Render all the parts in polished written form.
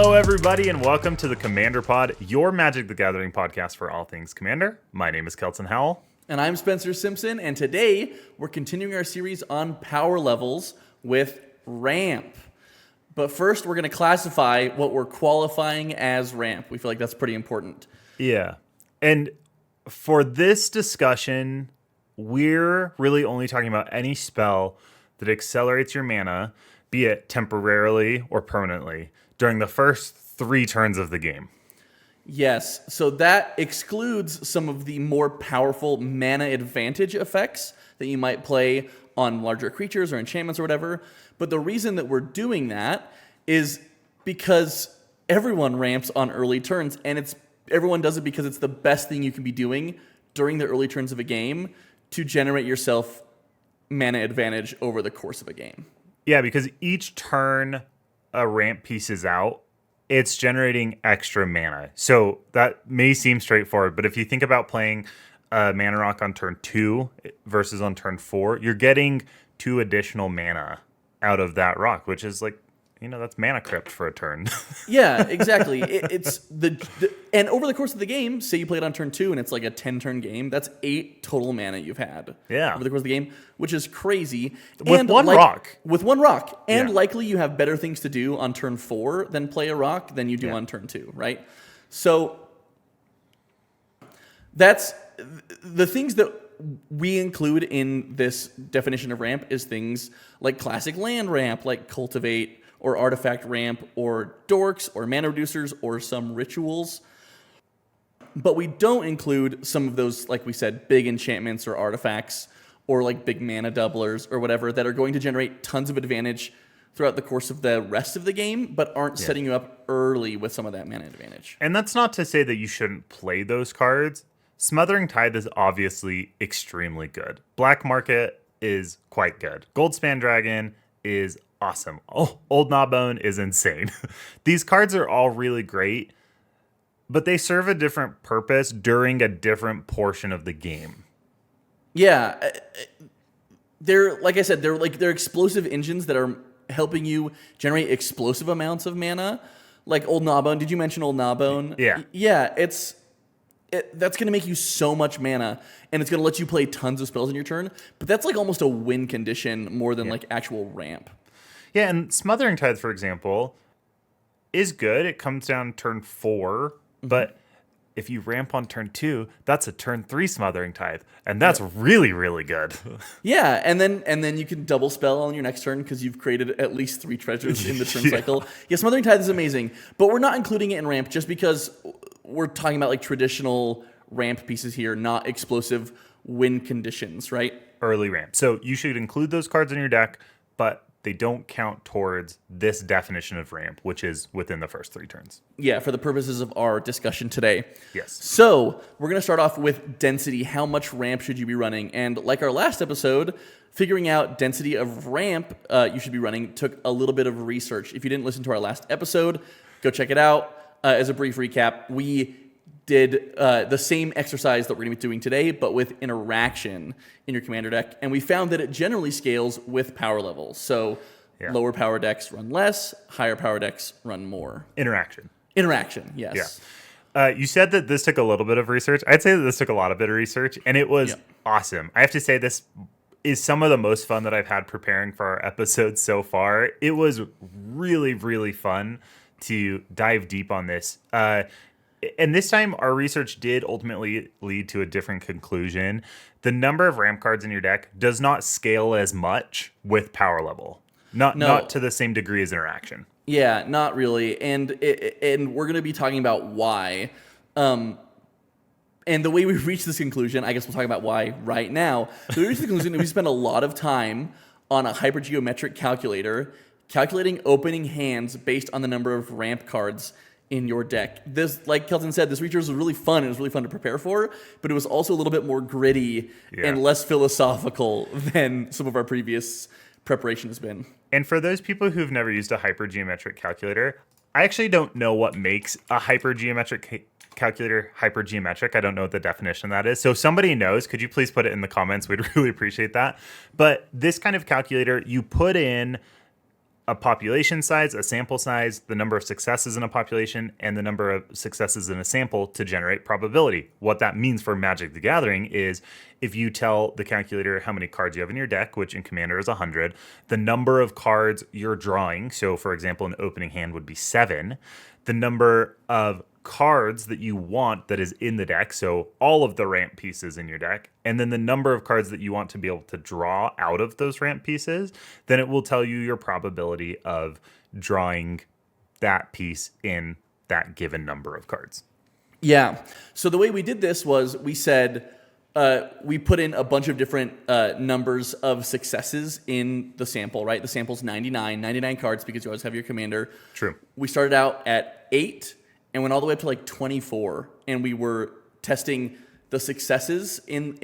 Hello, everybody, and welcome to the Commander Pod, your Magic the Gathering podcast for all things Commander. My name is Kelton Howell. And I'm Spencer Simpson, and today we're continuing our series on power levels with ramp. But first, we're going to classify what we're qualifying as ramp. We feel like that's pretty important. Yeah. And for this discussion, we're really only talking about any spell that accelerates your mana, be it temporarily or permanently, during the first 3 turns of the game. Yes, so that excludes some of the more powerful mana advantage effects that you might play on larger creatures or enchantments or whatever. But the reason that we're doing that is because everyone ramps on early turns, and everyone does it because it's the best thing you can be doing during the early turns of a game to generate yourself mana advantage over the course of a game. Yeah, because each turn a ramp piece is out, it's generating extra mana. So that may seem straightforward, but if you think about playing Mana Rock on turn 2 versus on turn 4, you're getting 2 additional mana out of that rock, which is like, that's mana crypt for a turn. Yeah, exactly. And over the course of the game, say you play it on turn 2 and it's like a 10-turn game, that's 8 total mana you've had. Yeah. Over the course of the game, which is crazy. With one rock. With one rock. And Yeah. likely you have better things to do on turn 4 than play a rock than you do on turn 2, right? So that's the things that we include in this definition of ramp is things like classic land ramp, like cultivate, or artifact ramp, or dorks, or mana reducers, or some rituals. But we don't include some of those, like we said, big enchantments or artifacts, or like big mana doublers, or whatever, that are going to generate tons of advantage throughout the course of the rest of the game, but aren't setting you up early with some of that mana advantage. And that's not to say that you shouldn't play those cards. Smothering Tithe is obviously extremely good. Black Market is quite good. Goldspan Dragon is awesome. Oh, Old Gnawbone is insane. These cards are all really great, but they serve a different purpose during a different portion of the game. Yeah, they're like I said, they're explosive engines that are helping you generate explosive amounts of mana. Like Old Gnawbone. Did you mention Old Gnawbone? Yeah. Yeah, that's going to make you so much mana, and it's going to let you play tons of spells in your turn. But that's like almost a win condition more than like actual ramp. Yeah, and Smothering Tithe, for example, is good. It comes down turn 4, but if you ramp on turn 2, that's a turn 3 Smothering Tithe, and that's really, really good. Yeah, and then you can double spell on your next turn because you've created at least 3 treasures in the turn cycle. Yeah, Smothering Tithe is amazing, but we're not including it in ramp just because we're talking about like traditional ramp pieces here, not explosive win conditions, right? Early ramp. So you should include those cards in your deck, but they don't count towards this definition of ramp, which is within the first 3 turns. Yeah, for the purposes of our discussion today. Yes. So we're going to start off with density. How much ramp should you be running? And like our last episode, figuring out density of ramp you should be running took a little bit of research. If you didn't listen to our last episode, go check it out. As a brief recap, we did the same exercise that we're going to be doing today, but with interaction in your commander deck. And we found that it generally scales with power levels. So lower power decks run less, higher power decks run more. Interaction, yes. Yeah. You said that this took a little bit of research. I'd say that this took a lot of bit of research, and it was awesome. I have to say this is some of the most fun that I've had preparing for our episodes so far. It was really, really fun to dive deep on this. And this time, our research did ultimately lead to a different conclusion. The number of ramp cards in your deck does not scale as much with power level. Not to the same degree as interaction. Yeah, not really. And we're going to be talking about why. And the way we reached this conclusion, I guess we'll talk about why right now. So we reached the conclusion that we spend a lot of time on a hypergeometric calculator calculating opening hands based on the number of ramp cards in your deck. This, like Kelton said, this research was really fun. It was really fun to prepare for, but it was also a little bit more gritty and less philosophical than some of our previous preparation has been. And for those people who've never used a hypergeometric calculator, I actually don't know what makes a hypergeometric calculator hypergeometric. I don't know what the definition of that is. So if somebody knows, could you please put it in the comments? We'd really appreciate that. But this kind of calculator, you put in a population size, a sample size, the number of successes in a population, and the number of successes in a sample to generate probability. What that means for Magic the Gathering is if you tell the calculator how many cards you have in your deck, which in Commander is 100, the number of cards you're drawing, so for example, an opening hand would be 7, the number of cards that you want that is in the deck, so all of the ramp pieces in your deck, and then the number of cards that you want to be able to draw out of those ramp pieces, then it will tell you your probability of drawing that piece in that given number of cards. Yeah. So the way we did this was we said we put in a bunch of different numbers of successes in the sample, right? The sample's 99 cards because you always have your commander. True. We started out at 8 and went all the way up to like 24, and we were testing the successes in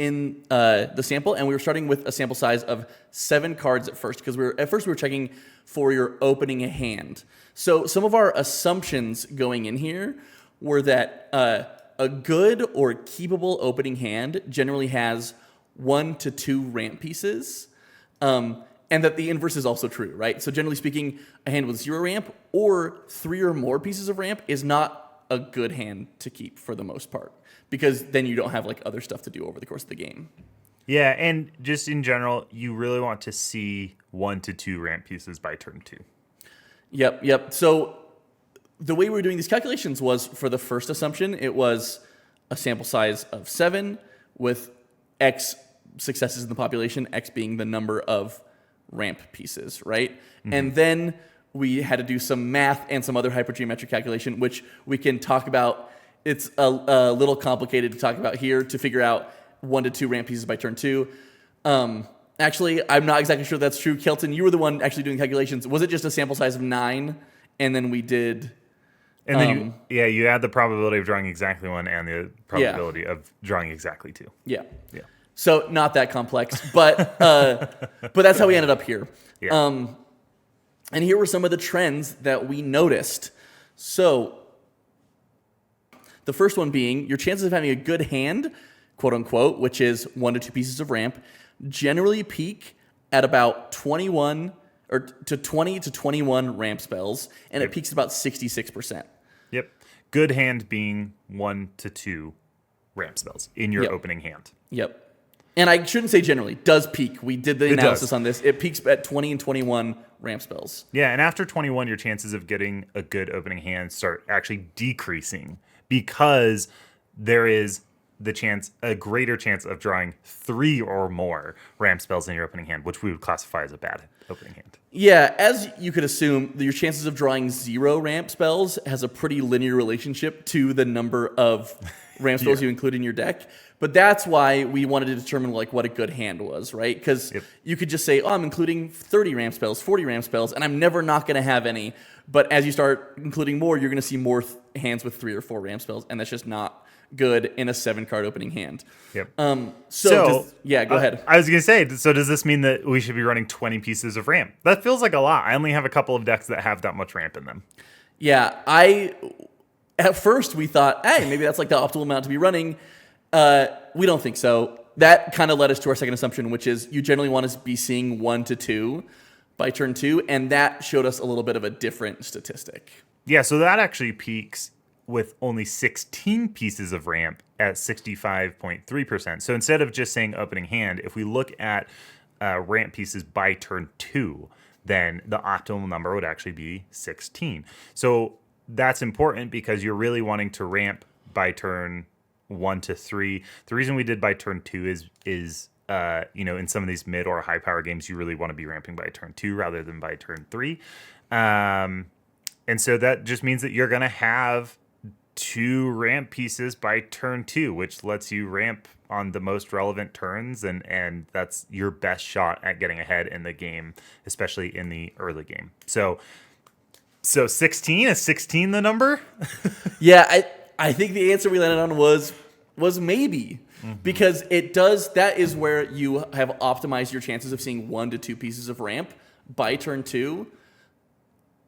the sample, and we were starting with a sample size of 7 cards at first, because we were checking for your opening hand. So some of our assumptions going in here were that a good or keepable opening hand generally has 1 to 2 ramp pieces, and that the inverse is also true, right? So generally speaking, a hand with 0 ramp or 3 or more pieces of ramp is not a good hand to keep for the most part, because then you don't have like other stuff to do over the course of the game. Yeah, and just in general, you really want to see 1 to 2 ramp pieces by turn 2. Yep. So the way we were doing these calculations was, for the first assumption, it was a sample size of 7 with X successes in the population, X being the number of ramp pieces, right? Mm-hmm. And then we had to do some math and some other hypergeometric calculation, which we can talk about. It's a little complicated to talk about here to figure out 1 to 2 ramp pieces by turn 2. Actually, I'm not exactly sure that's true. Kelton, you were the one actually doing calculations. Was it just a sample size of 9, and then we did... And then you add the probability of drawing exactly 1 and the probability of drawing exactly 2. Yeah. So not that complex, but that's how we ended up here. Yeah. And here were some of the trends that we noticed. So the first one being your chances of having a good hand, quote unquote, which is 1 to 2 pieces of ramp, generally peak at about 21 or to 20 to 21 ramp spells, and it peaks at about 66%. Yep. Good hand being 1 to 2 ramp spells in your opening hand. Yep. And I shouldn't say generally, does peak. We did the analysis on this. It peaks at 20 and 21 ramp spells. Yeah, and after 21, your chances of getting a good opening hand start actually decreasing, because there is a greater chance of drawing 3 or more ramp spells in your opening hand, which we would classify as a bad opening hand. Yeah, as you could assume, your chances of drawing 0 ramp spells has a pretty linear relationship to the number of ramp spells you include in your deck. But that's why we wanted to determine like what a good hand was, right? Because you could just say, I'm including 30 ramp spells, 40 ramp spells, and I'm never not going to have any. But as you start including more, you're going to see more hands with 3 or 4 ramp spells, and that's just not good in a 7-card opening hand. Yep. Go ahead. I was going to say, so does this mean that we should be running 20 pieces of ramp? That feels like a lot. I only have a couple of decks that have that much ramp in them. Yeah, at first we thought, hey, maybe that's like the optimal amount to be running. We don't think so. That kind of led us to our second assumption, which is you generally want to be seeing 1 to 2 by turn 2, and that showed us a little bit of a different statistic. Yeah, so that actually peaks with only 16 pieces of ramp at 65.3%. So instead of just saying opening hand, if we look at ramp pieces by turn 2, then the optimal number would actually be 16. So that's important because you're really wanting to ramp by turn 1 to 3. The reason we did by turn 2 is in some of these mid or high power games, you really want to be ramping by turn 2 rather than by turn 3. And so that just means that you're going to have 2 ramp pieces by turn 2, which lets you ramp on the most relevant turns, and that's your best shot at getting ahead in the game, especially in the early game. So 16, is 16 the number? Yeah, I think the answer we landed on was maybe. Because that is where you have optimized your chances of seeing 1 to 2 pieces of ramp by turn 2.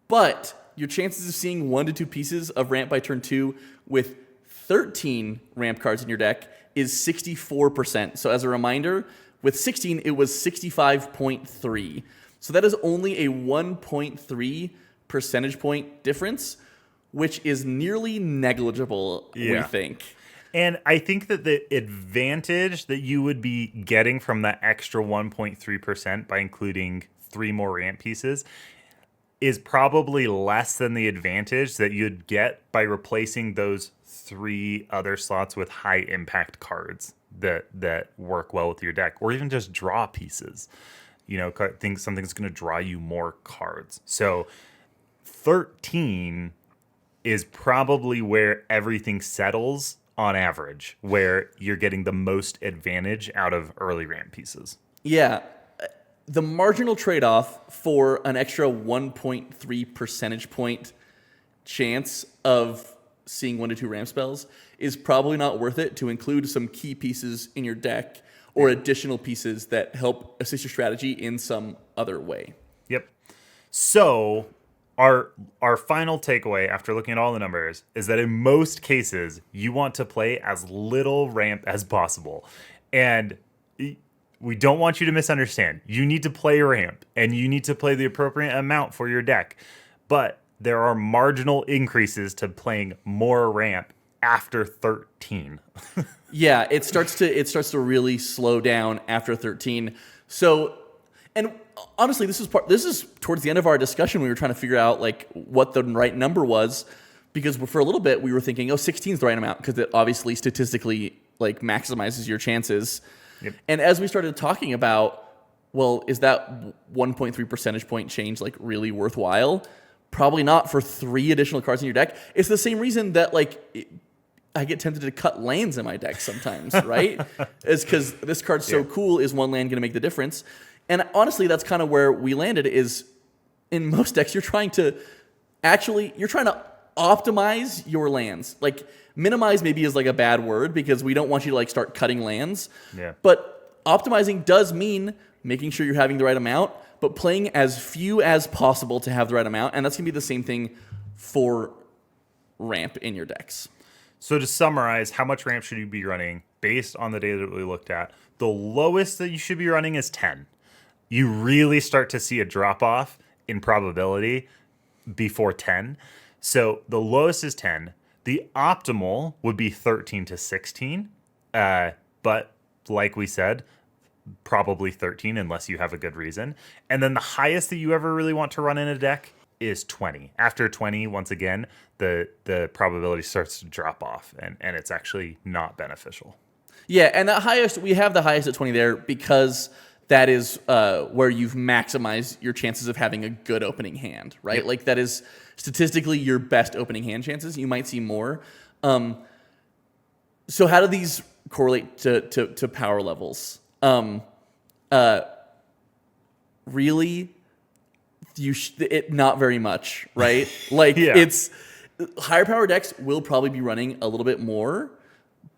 But your chances of seeing 1 to 2 pieces of ramp by turn 2 with 13 ramp cards in your deck is 64%. So as a reminder, with 16, it was 65.3. So that is only a 1.3 percentage point difference, which is nearly negligible, we think. And I think that the advantage that you would be getting from that extra 1.3% by including 3 more ramp pieces is probably less than the advantage that you'd get by replacing those 3 other slots with high impact cards that work well with your deck, or even just draw pieces. Think something's going to draw you more cards. So 13 is probably where everything settles on average, where you're getting the most advantage out of early ramp pieces. Yeah. The marginal trade-off for an extra 1.3 percentage point chance of seeing 1 to 2 ramp spells is probably not worth it to include some key pieces in your deck or additional pieces that help assist your strategy in some other way. Yep. So our final takeaway after looking at all the numbers is that in most cases, you want to play as little ramp as possible. And we don't want you to misunderstand. You need to play ramp, and you need to play the appropriate amount for your deck. But there are marginal increases to playing more ramp after 13. Yeah, it starts to really slow down after 13. So, and honestly, this is towards the end of our discussion. We were trying to figure out like what the right number was, because for a little bit we were thinking, 16 is the right amount because it obviously statistically like maximizes your chances. Yep. And as we started talking about, well, is that 1.3 percentage point change like really worthwhile? Probably not for 3 additional cards in your deck. It's the same reason that I get tempted to cut lands in my deck sometimes, right? It's because this card's so cool. Is 1 land going to make the difference? And honestly, that's kind of where we landed. Is in most decks, you're trying to optimize your lands. Like minimize maybe is like a bad word because we don't want you to like start cutting lands. Yeah. But optimizing does mean making sure you're having the right amount, but playing as few as possible to have the right amount. And that's going to be the same thing for ramp in your decks. So to summarize, how much ramp should you be running based on the data that we looked at? The lowest that you should be running is 10. You really start to see a drop off in probability before 10. So the lowest is 10. The optimal would be 13 to 16. But like we said, probably 13 unless you have a good reason. And then the highest that you ever really want to run in a deck is 20. After 20, once again, the probability starts to drop off and it's actually not beneficial. Yeah, and we have the highest at 20 there because that is where you've maximized your chances of having a good opening hand, right? Yep. Like that is statistically your best opening hand chances. You might see more. So how do these correlate to power levels? Really, not very much, right? Like it's higher power decks will probably be running a little bit more,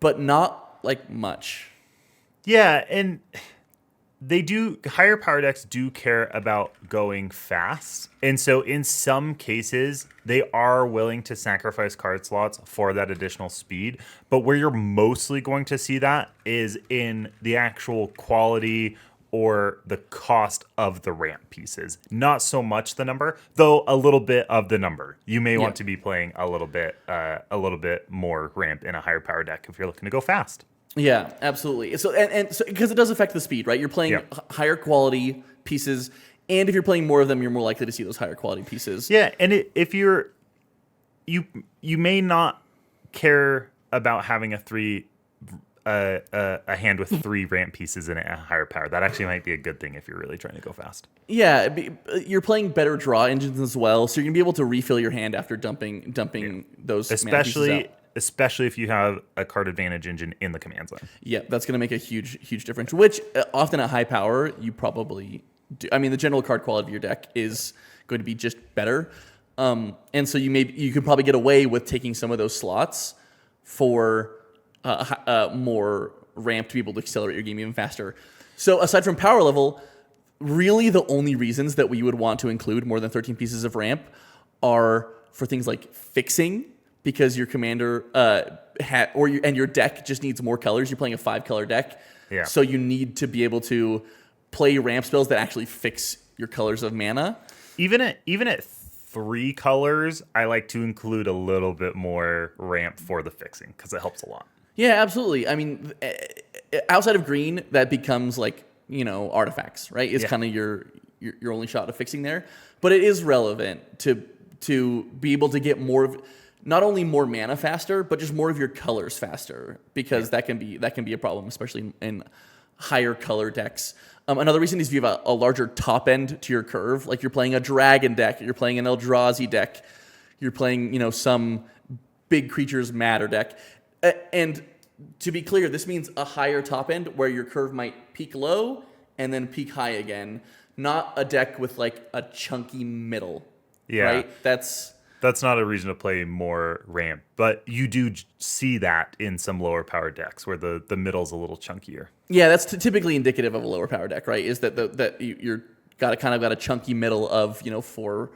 but not like much. Yeah, and higher power decks do care about going fast. And so in some cases, they are willing to sacrifice card slots for that additional speed. But where you're mostly going to see that is in the actual quality or the cost of the ramp pieces. Not so much the number, though a little bit of the number. You may want to be playing a little bit more ramp in a higher power deck if you're looking to go fast. Yeah, absolutely. So because it does affect the speed, right? You're playing higher quality pieces, and if you're playing more of them, you're more likely to see those higher quality pieces. Yeah, and if you may not care about having a hand with 3 ramp pieces in it at higher power. That actually might be a good thing if you're really trying to go fast. Yeah, you're playing better draw engines as well, so you're gonna be able to refill your hand after dumping those mana pieces out. Especially if you have a card advantage engine in the command zone. Yeah, that's going to make a huge difference, which often at high power, you probably do. I mean, the general card quality of your deck is going to be just better. And so you could probably get away with taking some of those slots for more ramp to be able to accelerate your game even faster. So aside from power level, really the only reasons that we would want to include more than 13 pieces of ramp are for things like fixing, because your commander and your deck just needs more colors. You're playing a 5-color deck, so you need to be able to play ramp spells that actually fix your colors of mana. Even at 3 colors, I like to include a little bit more ramp for the fixing because it helps a lot. Yeah, absolutely. I mean, outside of green, that becomes like, artifacts, right? It's kind of your only shot of fixing there. But it is relevant to be able to get more of, not only more mana faster, but just more of your colors faster, because that can be a problem, especially in higher color decks. Another reason is if you have a larger top end to your curve, like you're playing a dragon deck, you're playing an Eldrazi deck, you're playing, some big creatures matter deck. And to be clear, this means a higher top end where your curve might peak low and then peak high again, not a deck with like a chunky middle. Yeah. Right? That's not a reason to play more ramp, but you do see that in some lower power decks where the middle's a little chunkier. Yeah, that's typically indicative of a lower power deck, right? Is that you're got a chunky middle of 4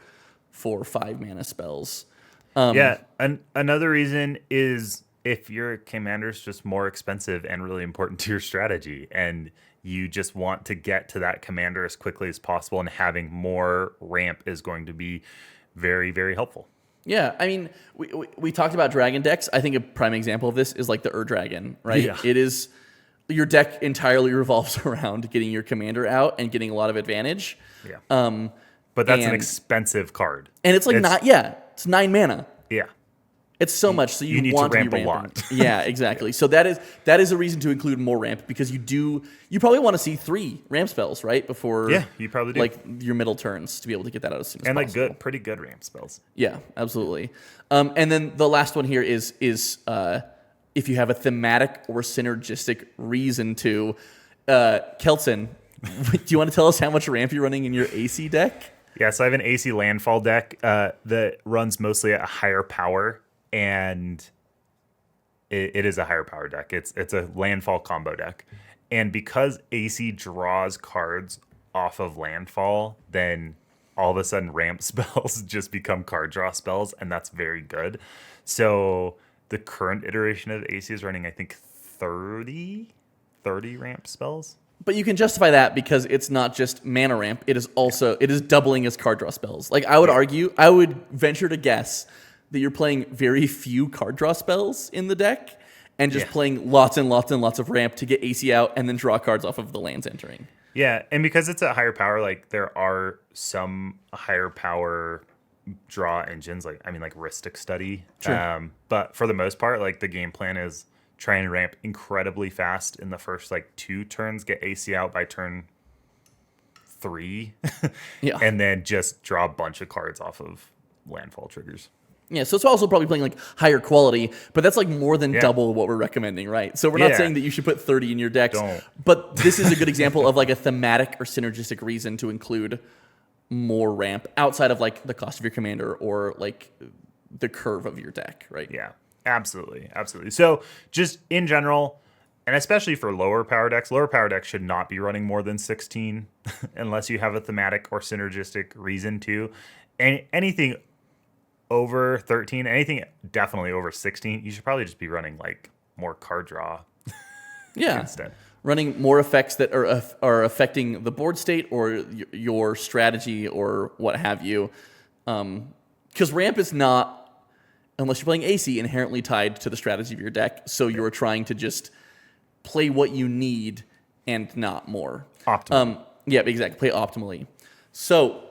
or 5 mana spells. Another reason is if your commander's just more expensive and really important to your strategy, and you just want to get to that commander as quickly as possible, and having more ramp is going to be very, very helpful. Yeah, I mean, we talked about dragon decks. I think a prime example of this is like the Dragon, right? Yeah. It is, your deck entirely revolves around getting your commander out and getting a lot of advantage. Yeah. But that's an expensive card. And it's like it's 9 mana. Yeah. It's so much, so you need want to ramp be a lot. Yeah, exactly. So that is a reason to include more ramp, because you probably want to see 3 ramp spells, right? Before you probably do. Like your middle turns to be able to get that out as soon as possible. And like pretty good ramp spells. Yeah, absolutely. And then the last one here is if you have a thematic or synergistic reason to. Kelton, do you want to tell us how much ramp you're running in your AC deck? Yeah, so I have an AC landfall deck that runs mostly at a higher power, and it is a higher power deck. It's a landfall combo deck. And because AC draws cards off of landfall, then all of a sudden ramp spells just become card draw spells, and that's very good. So the current iteration of AC is running, I think, 30 ramp spells. But you can justify that because it's not just mana ramp, it is doubling as card draw spells. Like I would venture to guess that you're playing very few card draw spells in the deck and just playing lots and lots and lots of ramp to get AC out and then draw cards off of the lands entering. Yeah, and because it's a higher power, like there are some higher power draw engines, like Rhystic Study. Sure. But for the most part, like the game plan is try and ramp incredibly fast in the first 2 turns, get AC out by turn 3, and then just draw a bunch of cards off of landfall triggers. Yeah, so it's also probably playing higher quality, but that's more than double what we're recommending, right? So we're not saying that you should put 30 in your decks, but this is a good example of a thematic or synergistic reason to include more ramp outside of the cost of your commander or the curve of your deck, right? Yeah, absolutely. So just in general, and especially for lower power decks should not be running more than 16 unless you have a thematic or synergistic reason to. And anything over 13, anything definitely over 16, you should probably just be running more card draw. Yeah. Instead. Running more effects that are affecting the board state or your strategy or what have you. Because ramp is not, unless you're playing AC, inherently tied to the strategy of your deck. So you're trying to just play what you need and not more. Optimally. Yeah, exactly. Play optimally. So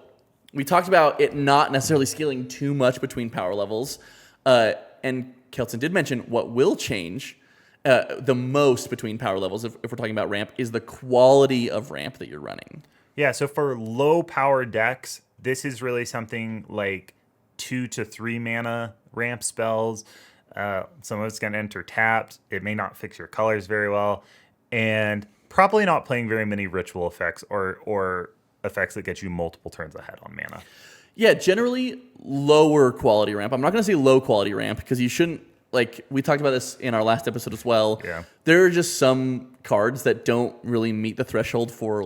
we talked about it not necessarily scaling too much between power levels. And Kelton did mention what will change the most between power levels, if we're talking about ramp, is the quality of ramp that you're running. Yeah, so for low power decks, this is really something like 2 to 3 mana ramp spells. Some of it's going to enter tapped. It may not fix your colors very well. And probably not playing very many ritual effects or effects that get you multiple turns ahead on mana. Yeah, generally lower quality ramp. I'm not going to say low quality ramp because you shouldn't, we talked about this in our last episode as well. Yeah. There are just some cards that don't really meet the threshold for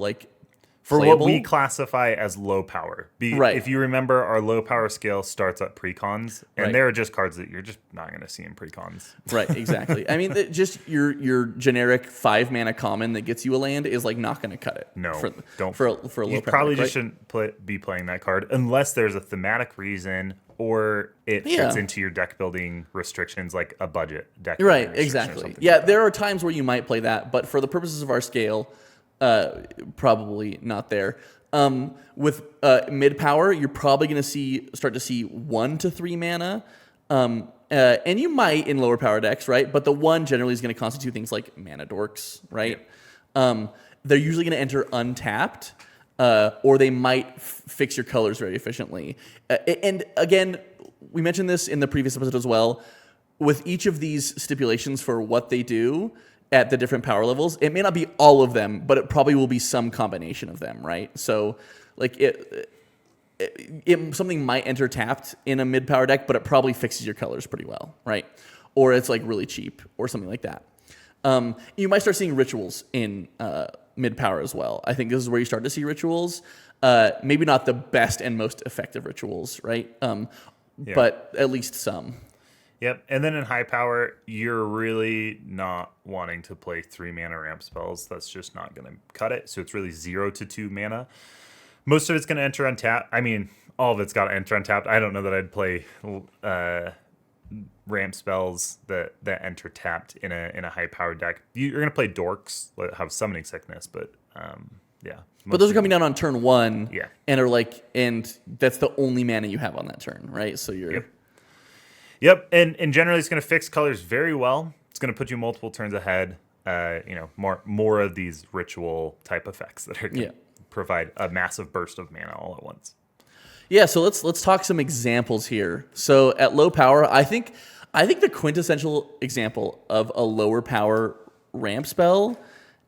For playable. what we classify as low power. Right. If you remember, our low power scale starts at precons, and Right. there are just cards that you're just not going to see in precons. Right, exactly. I mean, just your generic 5 mana common that gets you a land is like not going to cut it. No, don't for a low You power probably deck, just right? shouldn't be playing that card unless there's a thematic reason or it Yeah. fits into your deck building restrictions, like a budget deck. Right, building restriction or exactly. something Yeah, like that. there are times where you might play that, but for the purposes of our scale, probably not there. With mid power, you're probably going to start to see 1 to 3 mana, and you might in lower power decks, right? But the 1 generally is going to constitute things like mana dorks, right? They're usually going to enter untapped, or they might fix your colors very efficiently. And again, we mentioned this in the previous episode as well. With each of these stipulations for what they do at the different power levels, it may not be all of them, but it probably will be some combination of them, right? So, like something might enter tapped in a mid power deck, but it probably fixes your colors pretty well, right? Or it's like really cheap or something like that. You might start seeing rituals in mid power as well. I think this is where you start to see rituals. Maybe not the best and most effective rituals, right? But at least some. Yep. And then in high power, you're really not wanting to play 3 mana ramp spells. That's just not going to cut it. So it's really 0 to 2 mana. Most of it's going to enter untapped. I mean, all of it's got to enter untapped. I don't know that I'd play ramp spells that enter tapped in a high power deck. You're going to play dorks that have summoning sickness, but yeah. But those are coming down on turn 1, Yeah. and that's the only mana you have on that turn, right? So you're Yep, and generally it's going to fix colors very well. It's going to put you multiple turns ahead. More of these ritual type effects that are going to provide a massive burst of mana all at once. Yeah, so let's talk some examples here. So at low power, I think the quintessential example of a lower power ramp spell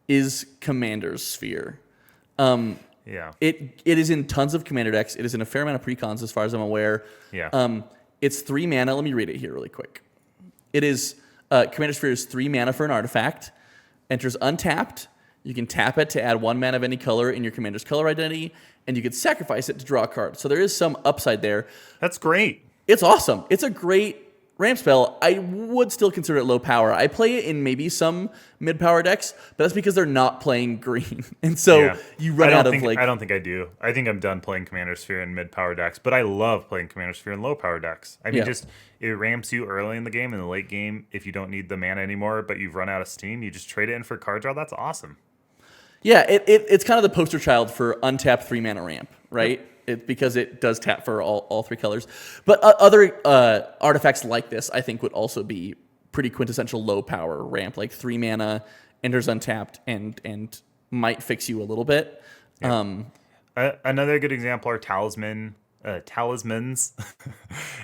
is Commander's Sphere. Yeah. It is in tons of commander decks. It is in a fair amount of precons as far as I'm aware. Yeah. It's 3 mana. Let me read it here really quick. It is Commander Sphere is 3 mana for an artifact. Enters untapped. You can tap it to add 1 mana of any color in your commander's color identity, and you can sacrifice it to draw a card. So there is some upside there. That's great. It's awesome. It's a great ramp spell. I would still consider it low power. I play it in maybe some mid power decks, but that's because they're not playing green, and so you run out of like. I don't think I do. I think I'm done playing Commander Sphere in mid power decks, but I love playing Commander Sphere in low power decks. I mean, just it ramps you early in the game. In the late game, if you don't need the mana anymore, but you've run out of steam, you just trade it in for card draw. That's awesome. Yeah, it's kind of the poster child for untapped 3 mana ramp, right? Because it does tap for all 3 colors. But other artifacts like this, I think, would also be pretty quintessential low power ramp, like 3 mana, enters untapped, and might fix you a little bit. Yeah. Another good example are talismans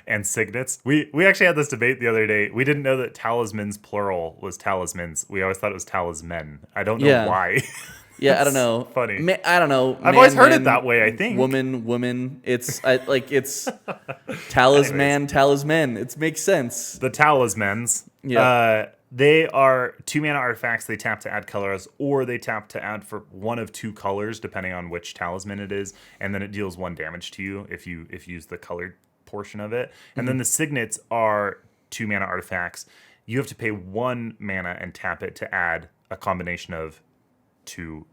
and signets. We actually had this debate the other day. We didn't know that talismans plural was talismans. We always thought it was talismen. I don't know why. Yeah, I don't know. Funny. I don't know. I've always heard it that way, I think. Woman. It's talisman. It makes sense. The talismans. Yeah. They are 2 mana artifacts. They tap to add colors, or they tap to add for 1 of 2 colors, depending on which talisman it is, and then it deals 1 damage to you if you use the colored portion of it. And then the signets are 2 mana artifacts. You have to pay 1 mana and tap it to add a combination of two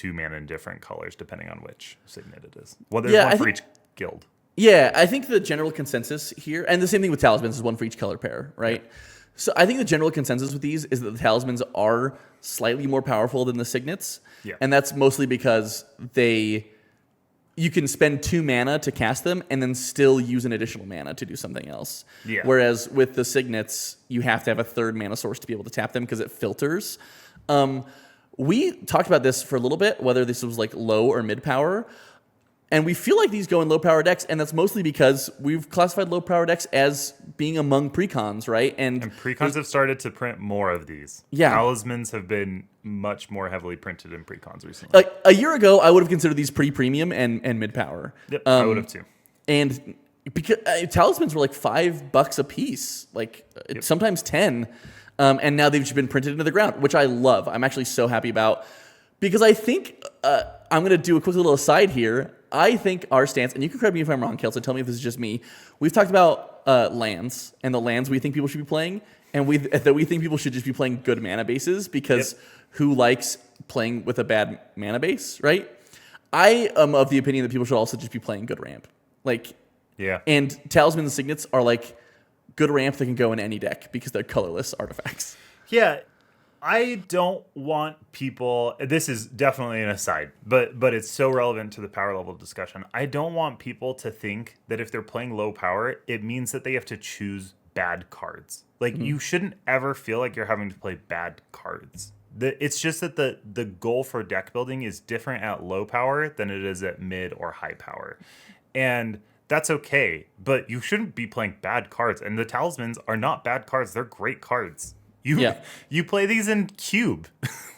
mana in different colors, depending on which signet it is. Well, there's one for each guild. Yeah, I think the general consensus here, and the same thing with talismans, is 1 for each color pair, right? Yeah. So I think the general consensus with these is that the talismans are slightly more powerful than the signets, and that's mostly because you can spend 2 mana to cast them and then still use an additional mana to do something else. Yeah. Whereas with the signets, you have to have a 3rd mana source to be able to tap them because it filters. We talked about this for a little bit, whether this was like low or mid power. And we feel like these go in low power decks, and that's mostly because we've classified low power decks as being among precons, right? And precons have started to print more of these. Yeah. Talismans have been much more heavily printed in precons recently. Like a year ago, I would have considered these pretty premium and mid power. Yep, I would have too. And because talismans were like $5 a piece, like sometimes 10. And now they've just been printed into the ground, which I love. I'm actually so happy about, because I think I'm going to do a quick little aside here. I think our stance, and you can correct me if I'm wrong, Kelso, tell me if this is just me. We've talked about lands and the lands we think people should be playing, and that we think people should just be playing good mana bases because who likes playing with a bad mana base, right? I am of the opinion that people should also just be playing good ramp. And talismans and signets are like good ramp that can go in any deck because they're colorless artifacts. Yeah. I don't want people, this is definitely an aside, but it's so relevant to the power level discussion. I don't want people to think that if they're playing low power, it means that they have to choose bad cards. You shouldn't ever feel like you're having to play bad cards. It's just that the goal for deck building is different at low power than it is at mid or high power. And that's okay, but you shouldn't be playing bad cards. And the talismans are not bad cards. They're great cards. You play these in Cube,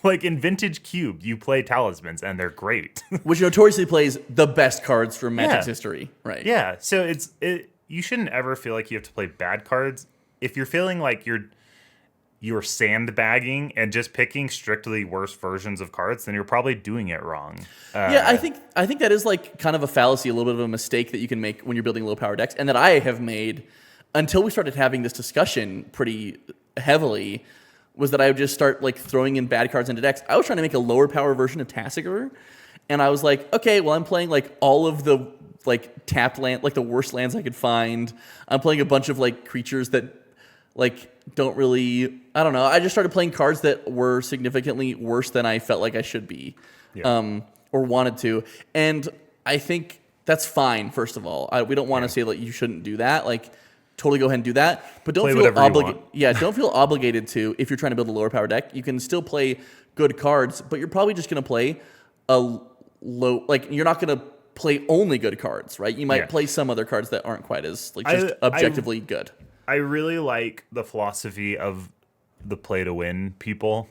in Vintage Cube, you play talismans and they're great. Which notoriously plays the best cards from Magic's history, right? Yeah, so you shouldn't ever feel like you have to play bad cards. If you're feeling like you're sandbagging and just picking strictly worse versions of cards, then you're probably doing it wrong. I think that is kind of a fallacy, a little bit of a mistake that you can make when you're building low power decks, and that I have made until we started having this discussion pretty heavily, was that I would just start throwing in bad cards into decks. I was trying to make a lower power version of Tasigur, and I was like, okay, well, I'm playing all of the tapped land, the worst lands I could find. I'm playing a bunch of creatures that don't really, I don't know. I just started playing cards that were significantly worse than I felt like I should be, or wanted to. And I think that's fine. First of all, we don't want to say you shouldn't do that. Totally go ahead and do that, but don't feel obligated. Don't feel obligated to. If you're trying to build a lower power deck, you can still play good cards, but you're probably just going to play a low. You're not going to play only good cards, right? You might play some other cards that aren't quite as objectively good. I really like the philosophy of the play to win people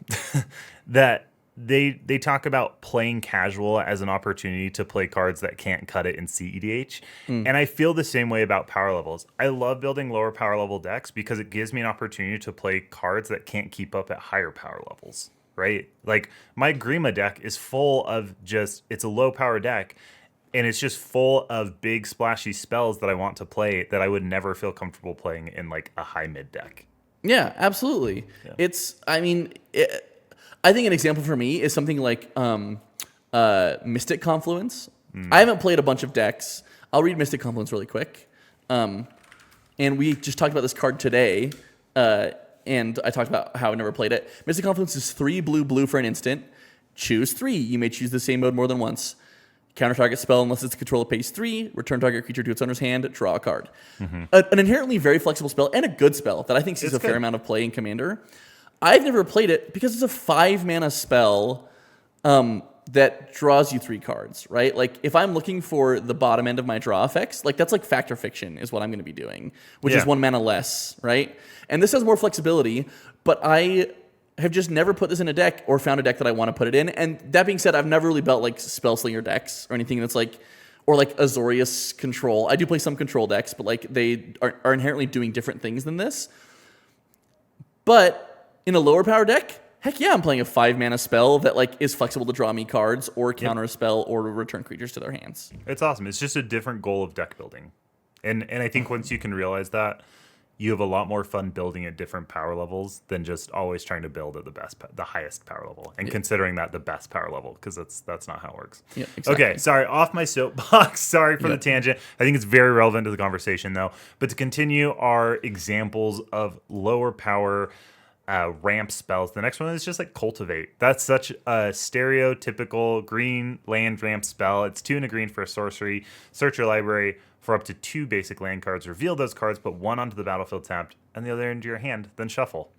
that they talk about playing casual as an opportunity to play cards that can't cut it in CEDH. And I feel the same way about power levels. I love building lower power level decks because it gives me an opportunity to play cards that can't keep up at higher power levels, right? My Grima deck is full of it's a low power deck, and it's just full of big splashy spells that I want to play that I would never feel comfortable playing in a high mid deck. Yeah, absolutely. Yeah. I think an example for me is something like Mystic Confluence. I haven't played a bunch of decks. I'll read Mystic Confluence really quick. And we just talked about this card today, and I talked about how I never played it. Mystic Confluence is 3 blue for an instant. Choose 3. You may choose the same mode more than once. Counter target spell unless it's a controller pays 3. Return target creature to its owner's hand. Draw a card. An inherently very flexible spell and a good spell that I think sees a fair amount of play in Commander. I've never played it because it's a 5 mana spell that draws you 3 cards, right? If I'm looking for the bottom end of my draw effects, that's Fact or Fiction is what I'm going to be doing, which is 1 mana less, right? And this has more flexibility, but I have just never put this in a deck or found a deck that I want to put it in. And that being said, I've never really built Spellslinger decks or anything that's or Azorius Control. I do play some control decks, but they are inherently doing different things than this. But in a lower power deck, heck yeah, I'm playing a 5 mana spell that is flexible to draw me cards or counter a spell or return creatures to their hands. It's awesome. It's just a different goal of deck building. And I think once you can realize that, you have a lot more fun building at different power levels than just always trying to build at the highest power level and considering that the best power level, because that's not how it works. Yeah, exactly. Okay, sorry, off my soapbox. Sorry for the tangent. I think it's very relevant to the conversation though. But to continue our examples of lower power ramp spells. The next one is just Cultivate. That's such a stereotypical green land ramp spell. It's 2 and a green for a sorcery. Search your library for up to 2 basic land cards. Reveal those cards, put 1 onto the battlefield tapped, and the other into your hand, then shuffle.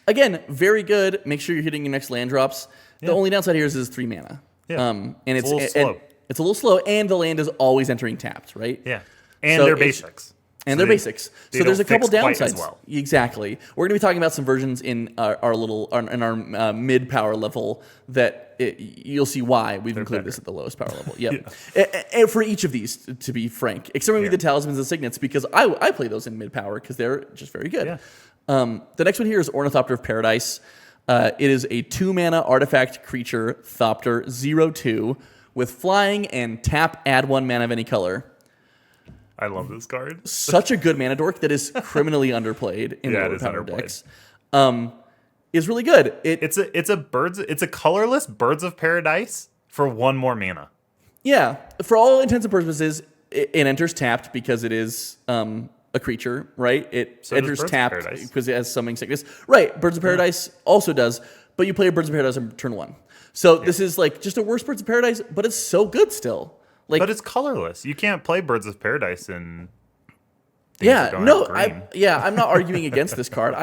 Again, very good. Make sure you're hitting your next land drops. The only downside here is it's 3 mana. Yeah. And it's a little slow. It's a little slow, and the land is always entering tapped, right? Yeah. And they're basics. And they're basics. So there's a couple downsides. Well. Exactly. We're going to be talking about some versions in our mid power level that you'll see why we've included this at the lowest power level. Yep. And for each of these, to be frank, except maybe the talismans and signets, because I play those in mid power because they're just very good. Yeah. The next one here is Ornithopter of Paradise. It is a 2 mana artifact creature, Thopter, 0/2, with flying and tap, add 1 mana of any color. I love this card. Such a good mana dork that is criminally underplayed in the overpowered decks. Is really good. It's a colorless Birds of Paradise for 1 more mana. Yeah, for all intents and purposes, it enters tapped because it is a creature, right? It enters tapped because it has summoning sickness. Right, Birds of Paradise also does, but you play a Birds of Paradise on turn 1. So this is like just a worse Birds of Paradise, but it's so good still. Like, but it's colorless. You can't play Birds of Paradise in I'm not arguing against this card.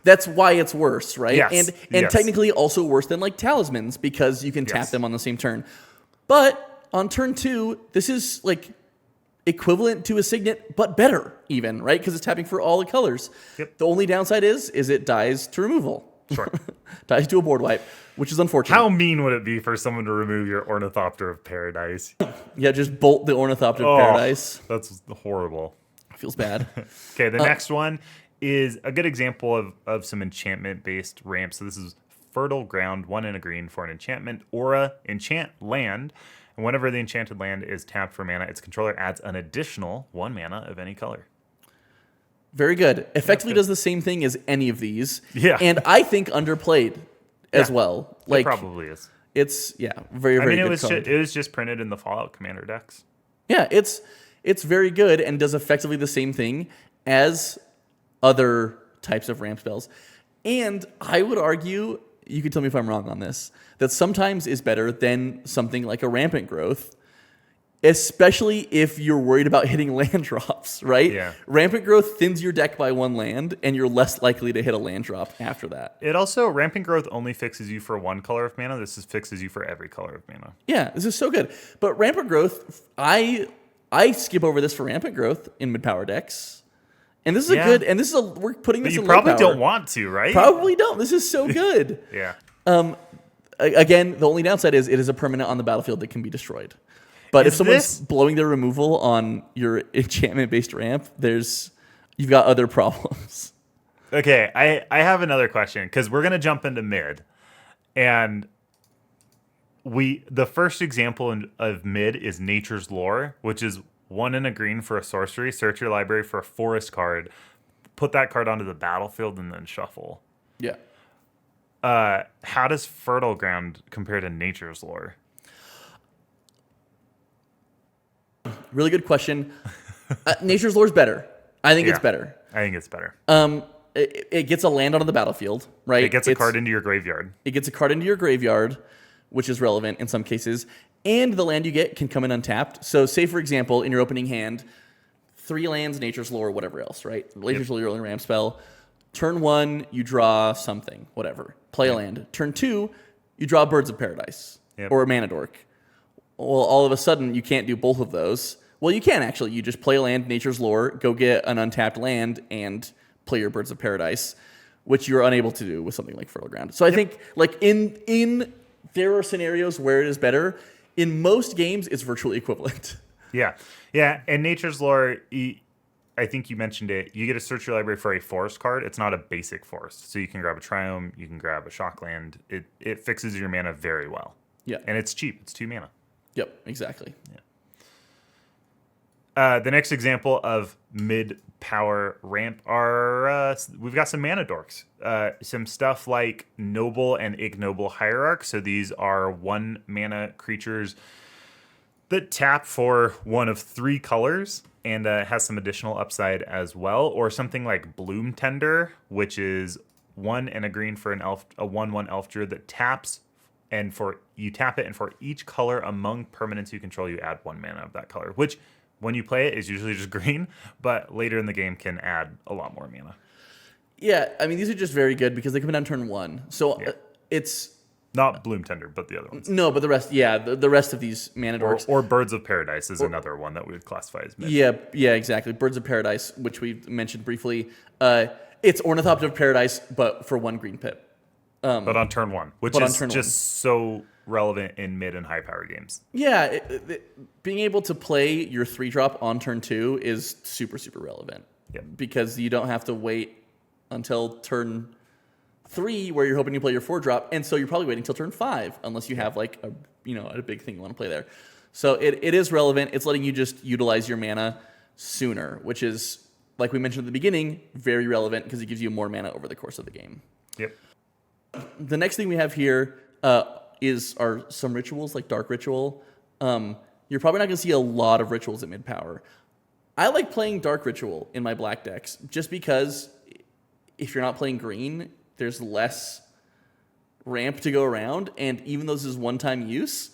That's why it's worse, right? Yes. And technically also worse than like Talismans because you can tap them on the same turn. But on turn 2, this is like equivalent to a Signet, but better even, right? Because it's tapping for all the colors. Yep. The only downside is it dies to removal. Sure. Dies to a board wipe, which is unfortunate. How mean would it be for someone to remove your Ornithopter of Paradise? Yeah, just bolt the Ornithopter of Paradise. That's horrible. Feels bad. Okay, the next one is a good example of some enchantment-based ramps. So this is Fertile Ground, 1 and a green for an enchantment. Aura, enchant land. And whenever the enchanted land is tapped for mana, its controller adds an additional 1 mana of any color. Very good. Effectively does the same thing as any of these. Yeah. And I think underplayed as well. Like, it probably is. It's, very, very good. It was just printed in the Fallout Commander decks. Yeah, it's very good and does effectively the same thing as other types of ramp spells. And I would argue, you can tell me if I'm wrong on this, that sometimes is better than something like a Rampant Growth, especially if you're worried about hitting land drops, right? Yeah. Rampant Growth thins your deck by 1 land, and you're less likely to hit a land drop after that. It also, Rampant Growth only fixes you for 1 color of mana. This fixes you for every color of mana. Yeah, this is so good. But Rampant Growth, I skip over this for Rampant Growth in mid-power decks. And this is we're putting this in low power. You probably don't want to, right? Probably don't. This is so good. Yeah. Again, the only downside is it is a permanent on the battlefield that can be destroyed. But if someone's blowing their removal on your enchantment-based ramp, you've got other problems. Okay, I have another question because we're gonna jump into mid, and the first example of mid is Nature's Lore, which is 1 and a green for a sorcery. Search your library for a forest card, put that card onto the battlefield, and then shuffle. Yeah. How does Fertile Ground compare to Nature's Lore? Really good question. Nature's Lore is better. I think it's better. I think it's better. It gets a land onto the battlefield, right? It gets a card into your graveyard. It gets a card into your graveyard, which is relevant in some cases. And the land you get can come in untapped. So say, for example, in your opening hand, 3 lands, Nature's Lore, whatever else, right? Nature's Lore, your only ramp spell. Turn 1, you draw something, whatever. Play a land. Turn 2, you draw Birds of Paradise or a Mana Dork. Well, all of a sudden, you can't do both of those. Well, you can actually. You just play a land, Nature's Lore, go get an untapped land, and play your Birds of Paradise, which you're unable to do with something like Fertile Ground. So I think, like, in there are scenarios where it is better. In most games, it's virtually equivalent. Yeah. And Nature's Lore, I think you mentioned it. You get to search your library for a forest card. It's not a basic forest, so you can grab a Triome, you can grab a Shockland. It fixes your mana very well. Yeah, and it's cheap. It's 2 mana. Yep, exactly. Yeah. The next example of mid-power ramp are we've got some mana dorks. Some stuff like Noble and Ignoble Hierarch. So these are 1 mana creatures that tap for 1 of 3 colors and has some additional upside as well. Or something like Bloom Tender, which is 1 and a green for a 1/1 elf druid that taps. And you tap it, and for each color among permanents you control, you add 1 mana of that color, which, when you play it, is usually just green, but later in the game can add a lot more mana. Yeah, I mean, these are just very good because they come in on turn 1. So it's... Not Bloom Tender, but the other ones. No, but the rest, the rest of these mana dorks. Or Birds of Paradise is another one that we would classify as mid. Yeah, exactly. Birds of Paradise, which we mentioned briefly. It's Ornithopter of Paradise, but for 1 green pip. But on turn 1, which is just so relevant in mid and high power games. Yeah, being able to play your 3-drop on turn 2 is super, super relevant. Yep. Because you don't have to wait until turn 3 where you're hoping to play your 4-drop, and so you're probably waiting till turn 5 unless you have like a big thing you want to play there. So it is relevant. It's letting you just utilize your mana sooner, which is, like we mentioned at the beginning, very relevant because it gives you more mana over the course of the game. Yep. The next thing we have here are some rituals, like Dark Ritual. You're probably not going to see a lot of rituals at mid-power. I like playing Dark Ritual in my black decks just because if you're not playing green, there's less ramp to go around, and even though this is one-time use,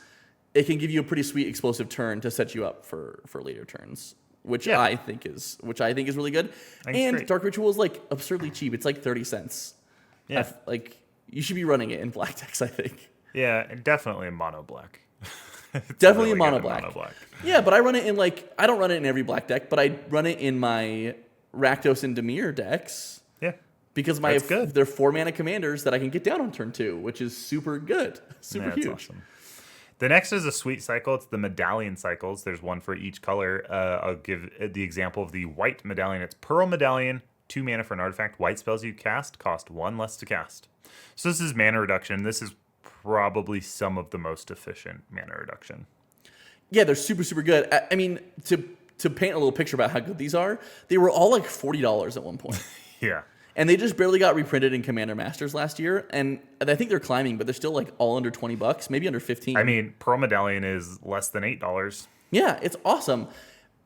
it can give you a pretty sweet explosive turn to set you up for later turns, which I think is really good. And great. Dark Ritual is like absurdly cheap. It's like 30 cents. Yeah. Like you should be running it in black decks, I think. Yeah, and definitely in mono black. Definitely in mono black. Yeah, but I run it in I don't run it in every black deck, but I run it in my Rakdos and Dimir decks. Yeah. Because they're 4-mana commanders that I can get down on turn 2, which is super good. Super huge. Awesome. The next is a sweet cycle. It's the medallion cycles. There's one for each color. I'll give the example of the white medallion. It's Pearl Medallion, 2 mana for an artifact. White spells you cast cost 1 less to cast. So this is mana reduction. This is probably some of the most efficient mana reduction. Yeah, they're super, super good. I mean, to paint a little picture about how good these are, they were all like $40 at one point. Yeah. And they just barely got reprinted in Commander Masters last year, and I think they're climbing, but they're still like all under $20, maybe under 15. I mean, Pearl Medallion is less than $8. Yeah, it's awesome.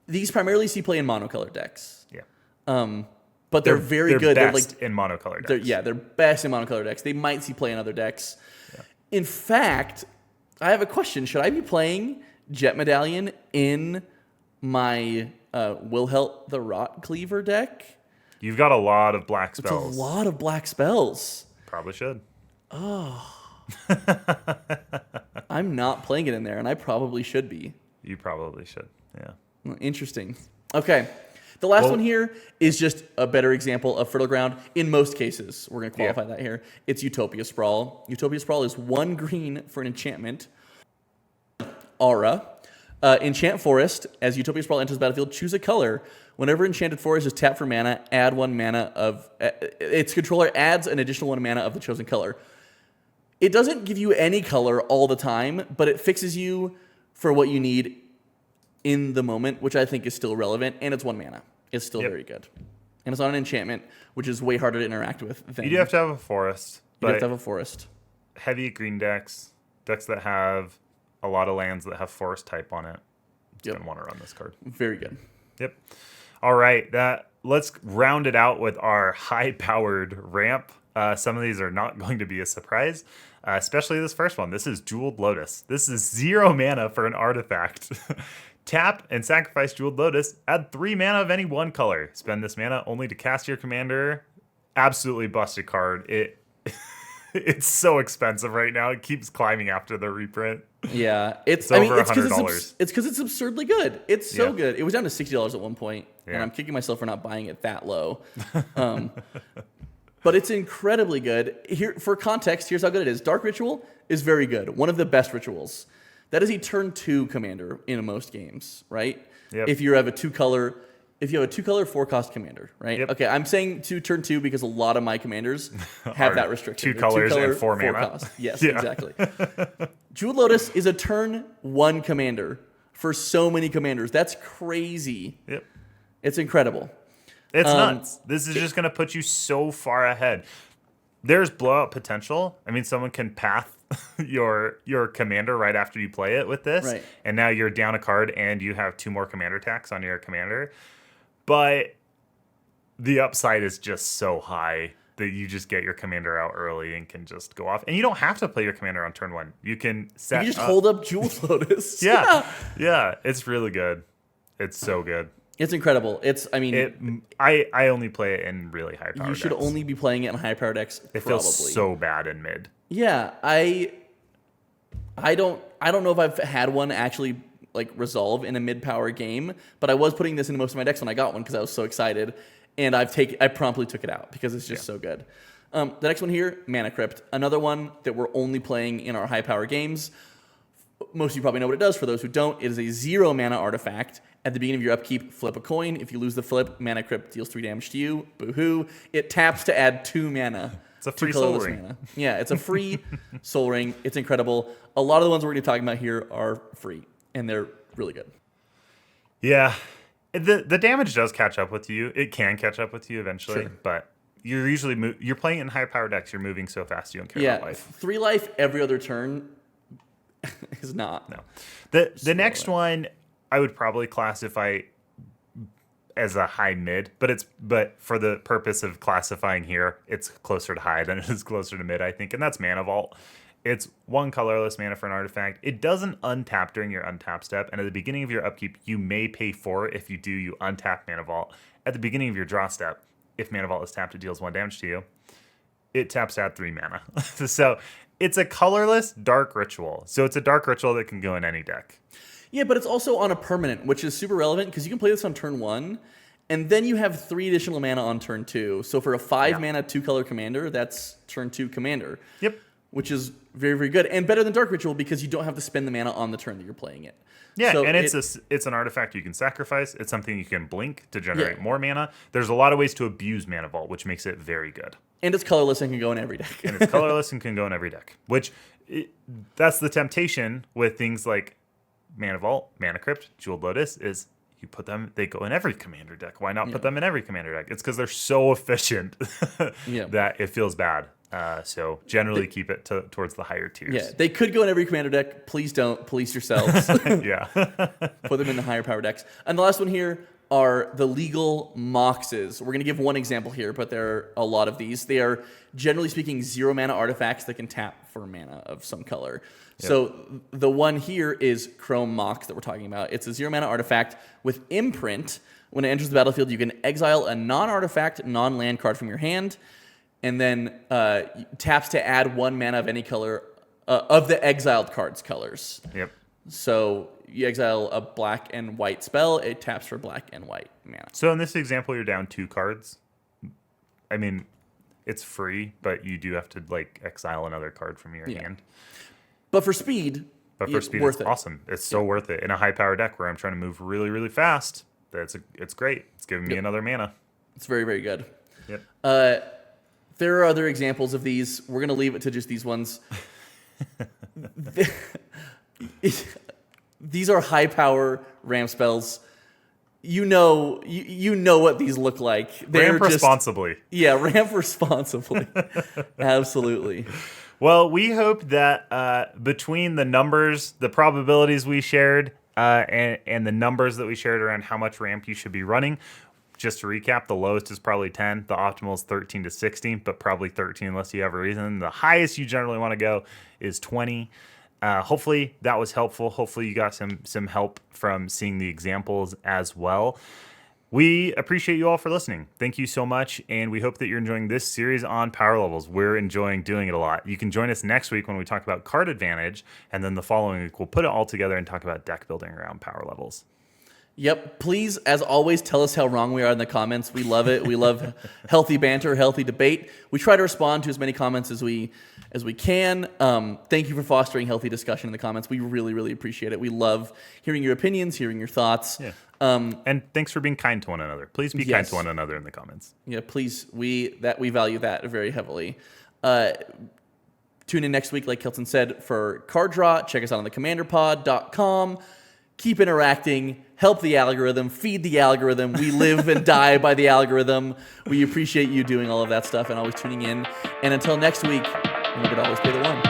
These primarily see play in monocolor decks. Yeah. But they're very good. They're like in monocolor decks. They're best in monocolor decks. They might see play in other decks. Yeah. In fact, I have a question. Should I be playing Jet Medallion in my Wilhelt the Rot Cleaver deck? You've got a lot of black spells. It's a lot of black spells. Probably should. Oh. I'm not playing it in there, and I probably should be. You probably should, yeah. Well, interesting. Okay. The last one here is just a better example of Fertile Ground. In most cases, we're going to qualify that here. It's Utopia Sprawl. Utopia Sprawl is 1 green for an enchantment. Aura. Enchant Forest. As Utopia Sprawl enters the battlefield, choose a color. Whenever Enchanted Forest is tapped for mana, add 1 mana of... its controller adds an additional 1 mana of the chosen color. It doesn't give you any color all the time, but it fixes you for what you need in the moment, which I think is still relevant, and it's 1 mana. It's still very good. And it's not an enchantment, which is way harder to interact with. You do have to have a forest. You have to have a forest. Heavy green decks that have a lot of lands that have forest type on it, you're going to want to run this card. Very good. Yep. All right, let's round it out with our high-powered ramp. Some of these are not going to be a surprise, especially this first one. This is Jeweled Lotus. This is 0 mana for an artifact. Tap and sacrifice Jeweled Lotus. Add 3 mana of any one color. Spend this mana only to cast your commander. Absolutely busted card. It's so expensive right now. It keeps climbing after the reprint. Yeah, it's over $100. It's because it's absurdly good. It's so good. It was down to $60 at one point, and I'm kicking myself for not buying it that low. But it's incredibly good. Here, for context, here's how good it is. Dark Ritual is very good. One of the best rituals. That is a turn 2 commander in most games, right? Yep. If you have a 2-color 4-cost commander, right? Yep. Okay, I'm saying turn 2 because a lot of my commanders have that restriction. 2 colors and 4 mana. Cost. Yes, exactly. Jeweled Lotus is a turn 1 commander for so many commanders. That's crazy. Yep. It's incredible. It's nuts. This is just going to put you so far ahead. There's blowout potential. I mean, someone can path your commander right after you play it with this, right. And now you're down a card and you have 2 more commander attacks on your commander. But the upside is just so high that you just get your commander out early and can just go off. And you don't have to play your commander on turn 1. You can set You just hold up Jeweled Lotus. Yeah, it's really good. It's so good. It's incredible. I only play it in really high power decks. You should only be playing it in high power decks. It feels so bad in mid. Yeah, I don't know if I've had one actually like resolve in a mid power game, but I was putting this into most of my decks when I got one because I was so excited, and I promptly took it out because it's just so good. The next one here, Mana Crypt, another one that we're only playing in our high power games. Most of you probably know what it does. For those who don't, it is a 0 mana artifact. At the beginning of your upkeep, flip a coin. If you lose the flip, Mana Crypt deals 3 damage to you. Boo-hoo. It taps to add 2 mana. It's a free 2 Soul colorless Ring. mana. Yeah, it's a free Soul Ring. It's incredible. A lot of the ones we're going to be talking about here are free, and they're really good. Yeah. The damage does catch up with you. It can catch up with you eventually, Sure. but you're usually you're playing in high power decks. You're moving so fast you don't care Yeah, about life. 3 life every other turn is not. No. The next one I would probably classify as a high mid, but for the purpose of classifying here, it's closer to high than it is closer to mid, I think, and that's Mana Vault. It's 1 colorless mana for an artifact. It doesn't untap during your untap step, and at the beginning of your upkeep, you may pay 4. If you do, you untap Mana Vault. At the beginning of your draw step, if Mana Vault is tapped, it deals 1 damage to you. It taps to add 3 mana. So it's a colorless dark ritual. So it's a dark ritual that can go in any deck. Yeah, but it's also on a permanent, which is super relevant because you can play this on turn 1, and then you have 3 additional mana on turn 2. So for a 5 mana 2-color commander, that's turn 2 commander. Yep. Which is very, very good, and better than Dark Ritual because you don't have to spend the mana on the turn that you're playing it. Yeah, so and it's an artifact you can sacrifice. It's something you can blink to generate more mana. There's a lot of ways to abuse Mana Vault, which makes it very good. And it's colorless and can go in every deck. And it's colorless and can go in every deck, that's the temptation with things like Mana Vault, Mana Crypt, Jeweled Lotus, is you put them, they go in every commander deck. Why not put them in every commander deck? It's because they're so efficient that it feels bad. So generally keep it towards the higher tiers. Yeah, they could go in every commander deck. Please don't. Police yourselves. Yeah. Put them in the higher power decks. And the last one here are the legal Moxes. We're going to give one example here, but there are a lot of these. They are, generally speaking, 0 mana artifacts that can tap for mana of some color. Yep. So the one here is Chrome Mox that we're talking about. It's a 0 mana artifact with imprint. When it enters the battlefield, you can exile a non-artifact, non-land card from your hand, and then taps to add 1 mana of any color of the exiled card's colors. Yep. So you exile a black and white spell, it taps for black and white mana. So in this example, you're down 2 cards. I mean, it's free, but you do have to exile another card from your hand. But for speed, it's awesome. It's so worth it in a high power deck where I'm trying to move really, really fast. It's great. It's giving me another mana. It's very, very good. Yep. There are other examples of these. We're going to leave it to just these ones. These are high power ramp spells. You know what these look like. Ramp responsibly. Ramp responsibly. Absolutely. Well, we hope that between the numbers, the probabilities we shared, and the numbers that we shared around how much ramp you should be running, just to recap, the lowest is probably 10. The optimal is 13 to 16, but probably 13 unless you have a reason. The highest you generally want to go is 20. Hopefully that was helpful. Hopefully you got some help from seeing the examples as well. We appreciate you all for listening. Thank you so much, and we hope that you're enjoying this series on power levels. We're enjoying doing it a lot. You can join us next week when we talk about card advantage, and then the following week we'll put it all together and talk about deck building around power levels. Yep. Please, as always, tell us how wrong we are in the comments. We love it. We love healthy banter, healthy debate. We try to respond to as many comments as we can. Thank you for fostering healthy discussion in the comments. We really, really appreciate it. We love hearing your opinions, hearing your thoughts. Yeah. And thanks for being kind to one another. Please be kind to one another in the comments. Yeah, please. We value that very heavily. Tune in next week, like Kelton said, for Card Draw. Check us out on thecommanderpod.com. Keep interacting. Help the algorithm. Feed the algorithm. We live and die by the algorithm. We appreciate you doing all of that stuff and always tuning in. And until next week, remember to always pay the one.